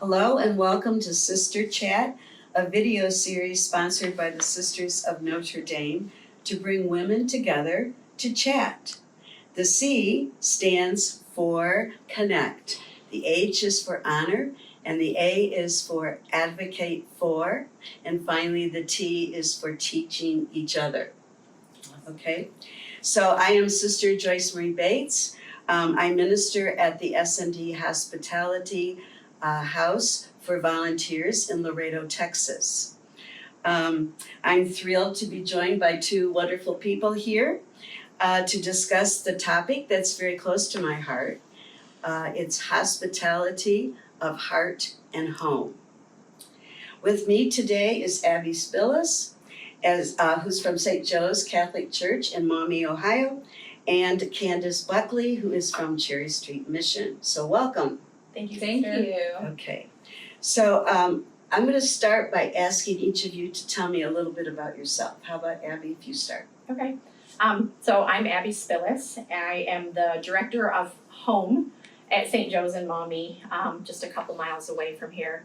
Hello and welcome to Sister Chat, a video series sponsored by the Sisters of Notre Dame to bring women together to chat. The C stands for connect, the H is for honor, and the A is for advocate for, and finally the T is for teaching each other. Okay, so I am Sister Joyce Bates. I minister at the SND Hospitality House for Volunteers in Laredo, Texas. I'm thrilled to be joined by two wonderful people here to discuss the topic that's very close to my heart. It's hospitality of heart and home. With me today is Abbie Spillis, who's from St. Joe's Catholic Church in Maumee, Ohio, and Candace Buckley, who is from Cherry Street Mission. So welcome. Thank you. Okay, so I'm going to start by asking each of you to tell me a little bit about yourself. How about Abbie, if you start? Okay. So I'm Abbie Spillis. I am the director of home at St. Joe's in Maumee, just a couple miles away from here.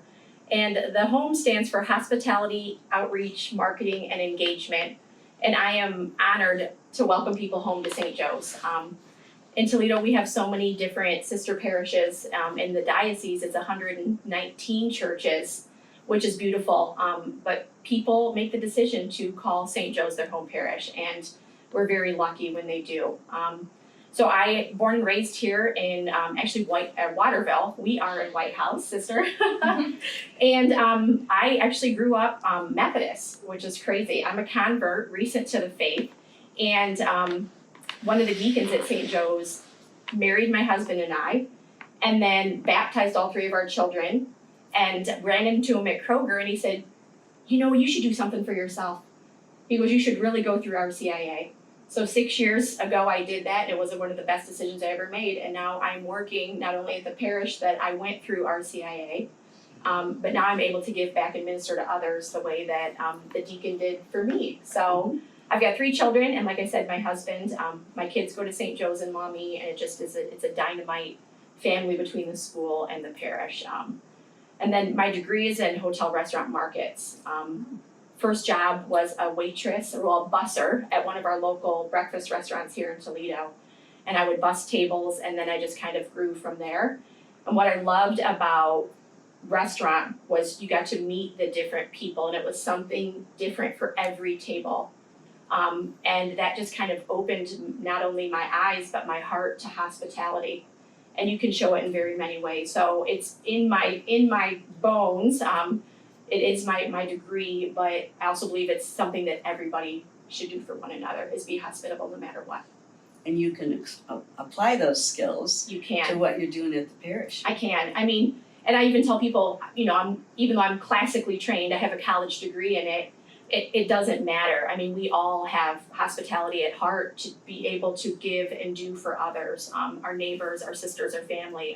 And the home stands for Hospitality, Outreach, Marketing, and Engagement. And I am honored to welcome people home to St. Joe's. In Toledo, we have so many different sister parishes. In the diocese, it's 119 churches, which is beautiful. But people make the decision to call St. Joe's their home parish, and we're very lucky when they do. So I born and raised here in actually Waterville. We are in White House, sister. And I actually grew up Methodist, which is crazy. I'm a convert, recent to the faith, and one of the deacons at St. Joe's married my husband and I, and then baptized all three of our children, and ran into him at Kroger, and he said, you know, you should do something for yourself. He goes, you should really go through RCIA. So 6 years ago I did that, and it was one of the best decisions I ever made, and now I'm working not only at the parish that I went through RCIA, but now I'm able to give back and minister to others the way that the deacon did for me. So I've got 3 children, and like I said, my husband, my kids go to St. Joe's in Maumee, and it just is it's a dynamite family between the school and the parish. And then my degree is in hotel restaurant markets. First job was a waitress, a busser at one of our local breakfast restaurants here in Toledo. And I would bus tables, and then I just kind of grew from there. And what I loved about restaurant was you got to meet the different people, and it was something different for every table. And that just kind of opened not only my eyes, but my heart to hospitality. And you can show it in very many ways. So it's in my bones. It is my degree, but I also believe it's something that everybody should do for one another, is be hospitable no matter what. And you can apply those skills You can. to what you're doing at the parish. I can. I mean, and I even tell people, you know, even though I'm classically trained, I have a college degree in it. It doesn't matter. I mean, we all have hospitality at heart to be able to give and do for others, our neighbors, our sisters, our family.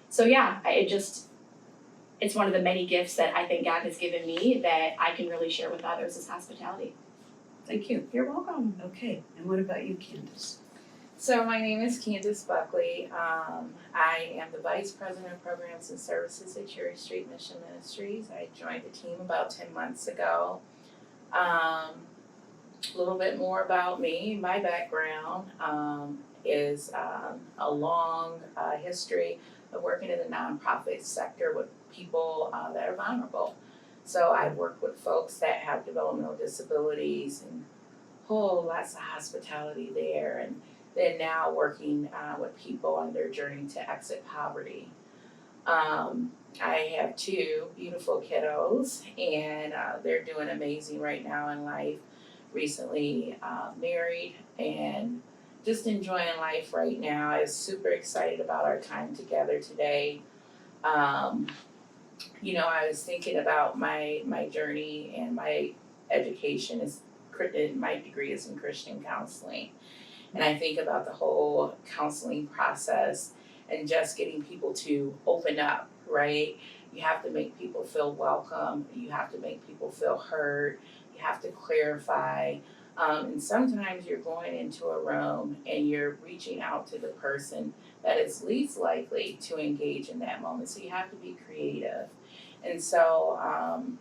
So yeah, it's one of the many gifts that I think God has given me that I can really share with others is hospitality. Thank you. You're welcome. Okay, and what about you, Candace? So my name is Candace Buckley. I am the Vice President of Programs and Services at Cherry Street Mission Ministries. I joined the team about 10 months ago. A little bit more about me. My background is a long history of working in the nonprofit sector with people that are vulnerable. So I've worked with folks that have developmental disabilities and lots of hospitality there, and then now working with people on their journey to exit poverty. I have 2 beautiful kiddos, and they're doing amazing right now in life. Recently married and just enjoying life right now. I was super excited about our time together today. You know, I was thinking about my journey, and my education my degree is in Christian counseling. And I think about the whole counseling process and just getting people to open up, right? You have to make people feel welcome. You have to make people feel heard. You have to clarify. And sometimes you're going into a room and you're reaching out to the person that is least likely to engage in that moment. So you have to be creative. And so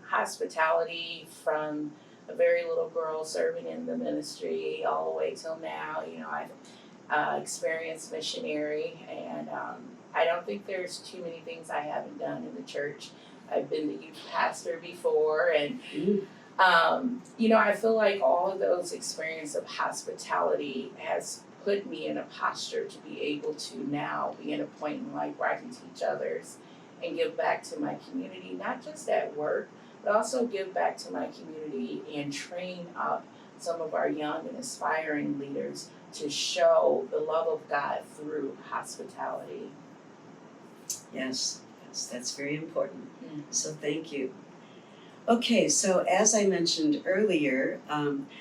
hospitality, from a very little girl serving in the ministry all the way till now, I've experienced missionary, and I don't think there's too many things I haven't done in the church. I've been the youth pastor before, and I feel like all of those experiences of hospitality has put me in a posture to be able to now be in a point in life where I can teach others and give back to my community, not just at work, but also give back to my community and train up some of our young and aspiring leaders to show the love of God through hospitality. Yes, that's very important. So thank you. Okay, so as I mentioned earlier,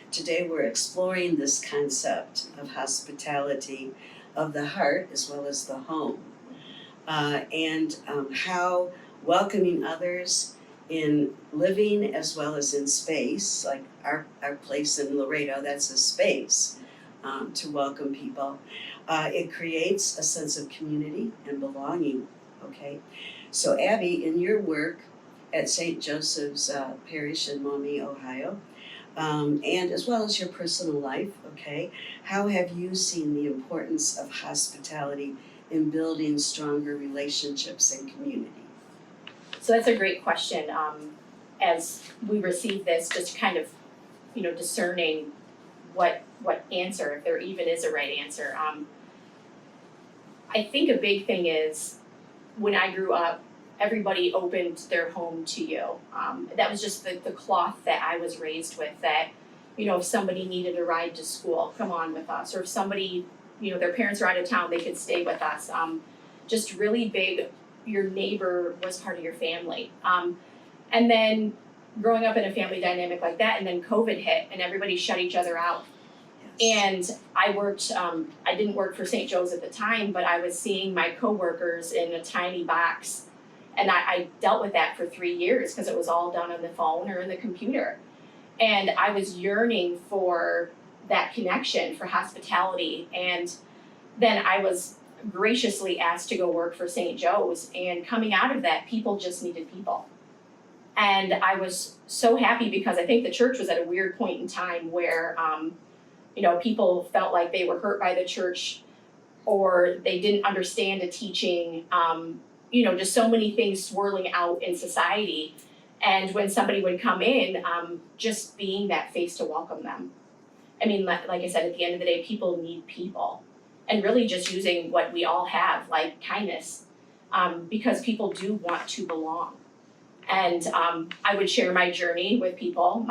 today we're exploring this concept of hospitality of the heart as well as the home, and how welcoming others in living as well as in space, like our place in Laredo, that's a space to welcome people. It creates a sense of community and belonging, okay? So Abbie, in your work at St. Joseph's Parish in Maumee, Ohio, and as well as your personal life, okay, how have you seen the importance of hospitality in building stronger relationships and community? So that's a great question. As we receive this, just kind of, discerning what answer, if there even is a right answer. I think a big thing is, when I grew up, everybody opened their home to you. That was just the cloth that I was raised with, that, if somebody needed a ride to school, come on with us. Or if somebody, their parents are out of town, they could stay with us. Just really big, your neighbor was part of your family. And then growing up in a family dynamic like that, and then COVID hit and everybody shut each other out. Yes. And I worked, I didn't work for St. Joe's at the time, but I was seeing my coworkers in a tiny box. And I dealt with that for 3 years because it was all done on the phone or in the computer. And I was yearning for that connection, for hospitality. And then I was graciously asked to go work for St. Joe's. And coming out of that, people just needed people. And I was so happy because I think the church was at a weird point in time where, people felt like they were hurt by the church, or they didn't understand a teaching, just so many things swirling out in society. And when somebody would come in, just being that face to welcome them. I mean, like I said, at the end of the day, people need people. And really just using what we all have, like kindness, because people do want to belong. And I would share my journey with people.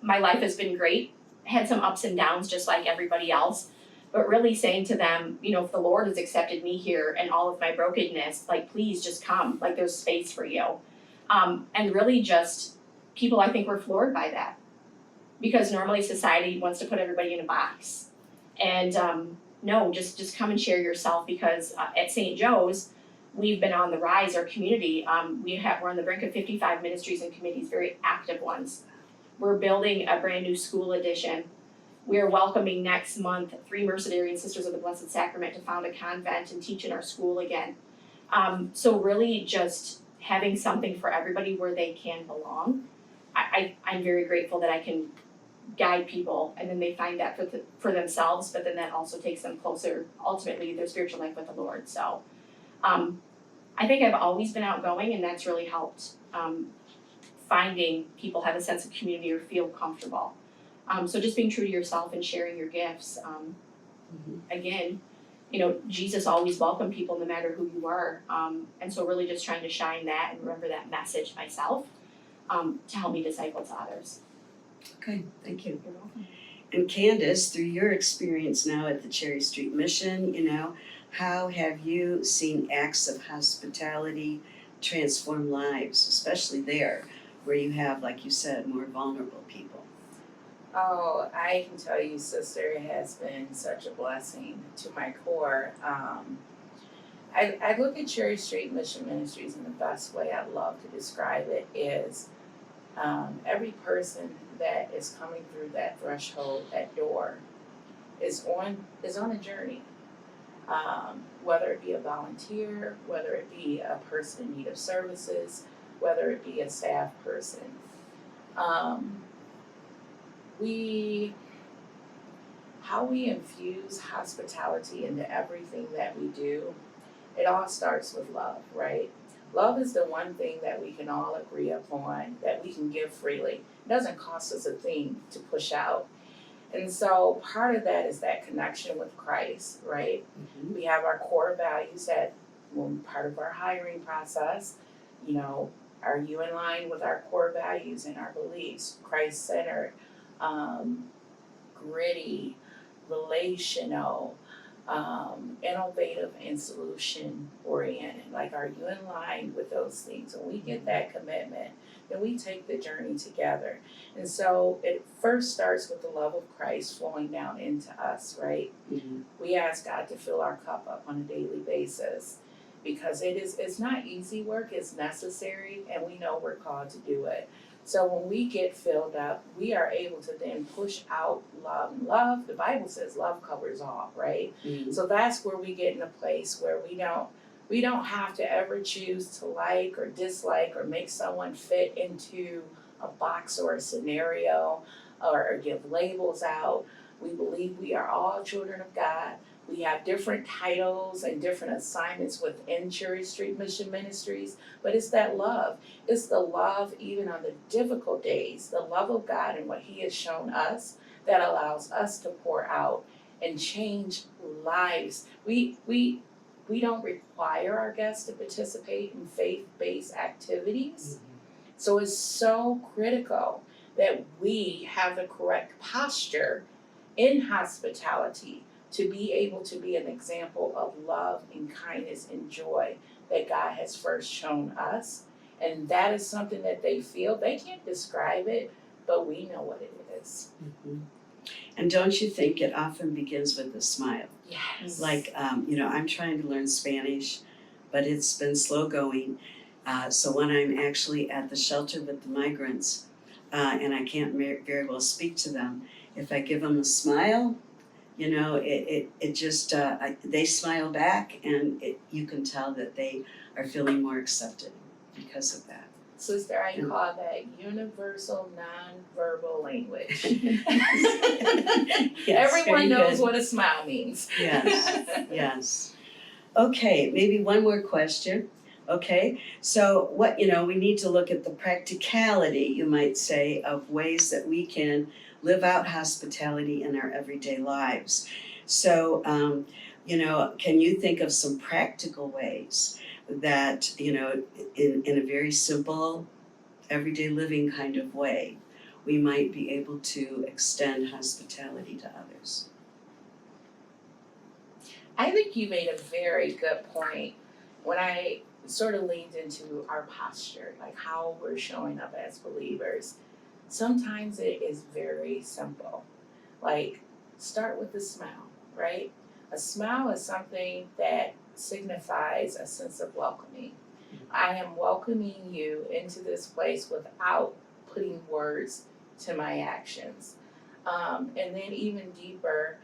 My life has been great, had some ups and downs just like everybody else. But really saying to them, if the Lord has accepted me here and all of my brokenness, like, please just come, like, there's space for you. And really just, people, I think, were floored by that. Because normally society wants to put everybody in a box. And no, just come and share yourself, because at St. Joe's, we've been on the rise, our community. We're on the brink of 55 ministries and committees, very active ones. We're building a brand new school addition. We're welcoming next month 3 Mercedarian Sisters of the Blessed Sacrament to found a convent and teach in our school again. So really just having something for everybody where they can belong. I'm very grateful that I can guide people, and then they find that for themselves, but then that also takes them closer, ultimately, their spiritual life with the Lord. So I think I've always been outgoing, and that's really helped finding people have a sense of community or feel comfortable. So just being true to yourself and sharing your gifts. Again, Jesus always welcomed people no matter who you are. And so really just trying to shine that and remember that message myself to help me disciple to others. Okay, thank you. You're welcome. And Candace, through your experience now at the Cherry Street Mission, how have you seen acts of hospitality transform lives, especially there where you have, like you said, more vulnerable people? Oh, I can tell you, sister, it has been such a blessing to my core. I look at Cherry Street Mission Ministries in the best way I love to describe it is every person that is coming through that threshold, that door, is on a journey. whether it be a volunteer, whether it be a person in need of services, whether it be a staff person. How we infuse hospitality into everything that we do, it all starts with love, right? Love is the one thing that we can all agree upon, that we can give freely. It doesn't cost us a thing to push out. And so part of that is that connection with Christ, right? Mhm. We have our core values that, when part of our hiring process, you know, are you in line with our core values and our beliefs? Christ-centered, gritty, relational, innovative, and solution oriented. Like, are you in line with those things? When we get that commitment, then we take the journey together. And so it first starts with the love of Christ flowing down into us, right? Mhm. We ask God to fill our cup up on a daily basis, because it's not easy work, it's necessary, and we know we're called to do it. So when we get filled up, we are able to then push out love. And love, the Bible says love covers all, right? Mhm. So that's where we get in a place where we don't have to ever choose to like or dislike or make someone fit into a box or a scenario, or give labels out. We believe we are all children of God. We have different titles and different assignments within Cherry Street Mission Ministries, but it's that love. It's the love even on the difficult days, the love of God and what He has shown us that allows us to pour out and change lives. We don't require our guests to participate in faith-based activities. So it's so critical that we have the correct posture in hospitality to be able to be an example of love and kindness and joy that God has first shown us. And that is something that they feel. They can't describe it, but we know what it is. Mhm. And don't you think it often begins with a smile? Yes. Like, I'm trying to learn Spanish, but it's been slow going. So when I'm actually at the shelter with the migrants, and I can't very well speak to them, if I give them a smile, it just, they smile back, and you can tell that they are feeling more accepted because of that. Sister, I call that universal nonverbal language. Yes, Everyone very knows good. what a smile means. Yes, yes. Okay, maybe one more question. Okay, so we need to look at the practicality, you might say, of ways that we can live out hospitality in our everyday lives. So, can you think of some practical ways that, in a very simple, everyday living kind of way, we might be able to extend hospitality to others? I think you made a very good point when I sort of leaned into our posture, like how we're showing up as believers. Sometimes it is very simple. Like, start with a smile, right? A smile is something that signifies a sense of welcoming. I am welcoming you into this place without putting words to my actions. And then even deeper,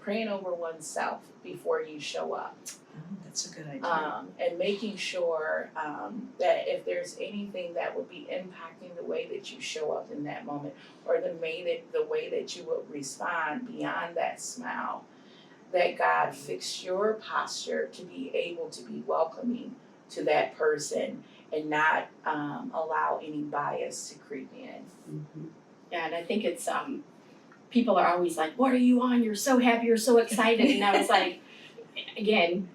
praying over oneself before you show up. Oh, that's a good idea. And making sure that if there's anything that would be impacting the way that you show up in that moment, or the way that you would respond beyond that smile, that God fix your posture to be able to be welcoming to that person and not allow any bias to creep in. Mhm. Yeah, and I think it's people are always like, "What are you on? You're so happy, you're so excited." And I was like, again,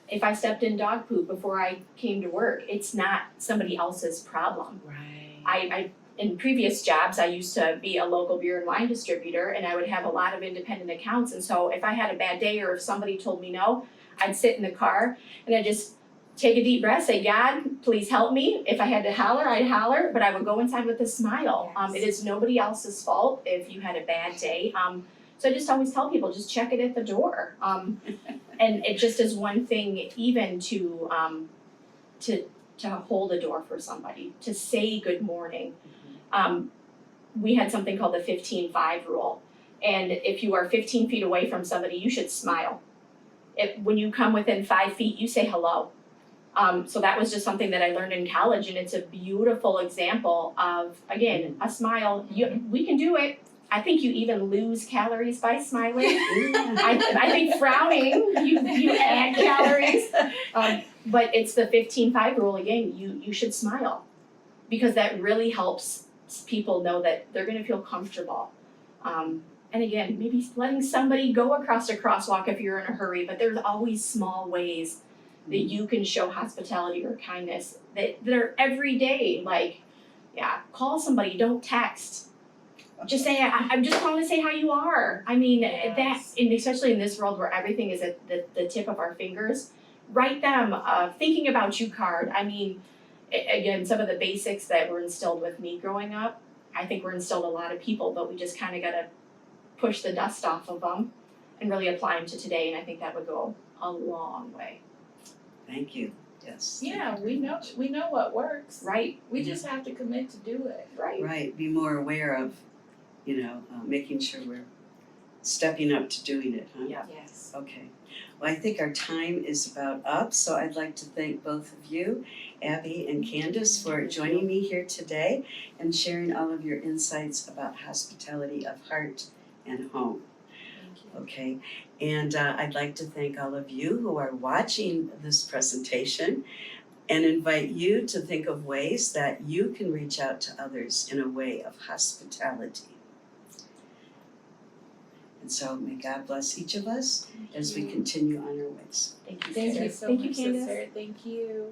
if I stepped in dog poop before I came to work, it's not somebody else's problem. Right. I in previous jobs, I used to be a local beer and wine distributor, and I would have a lot of independent accounts. And so if I had a bad day or if somebody told me no, I'd sit in the car and I'd just take a deep breath, say, "God, please help me." If I had to holler, I'd holler, but I would go inside with a smile. Yes. It is nobody else's fault if you had a bad day. So I just always tell people, just check it at the door. And it just is one thing, even to hold a door for somebody, to say good morning. We had something called the 15-5 rule. And if you are 15 feet away from somebody, you should smile. When you come within 5 feet, you say hello. So that was just something that I learned in college, and it's a beautiful example of, again, a smile. We can do it. I think you even lose calories by smiling. I think frowning, you add calories. But it's the 15-5 rule again. You should smile, because that really helps people know that they're going to feel comfortable. And again, maybe letting somebody go across a crosswalk if you're in a hurry, but there's always small ways that you can show hospitality or kindness that are every day. Like, call somebody, don't text. Just say, I'm just calling to say how you are. I mean, that, and especially in this world where everything is at the tip of our fingers, write them a thinking about you card. I mean, again, some of the basics that were instilled with me growing up, I think were instilled a lot of people, but we just kind of got to push the dust off of them and really apply them to today, and I think that would go a long way. Thank you. Yes. Yeah, we know what works. Right. We just have to commit to do it. Right. Right. Be more aware of, making sure we're stepping up to doing it, huh? Yeah. Yes. Okay. Well, I think our time is about up, so I'd like to thank both of you, Abbie and Candace, for joining me here today and sharing all of your insights about hospitality of heart and home. Thank you. Okay, and I'd like to thank all of you who are watching this presentation and invite you to think of ways that you can reach out to others in a way of hospitality. And so may God bless each of us as we continue on our ways. Thank you, Thank Sarah. you so Thank much, you, Candace. sister. Thank you.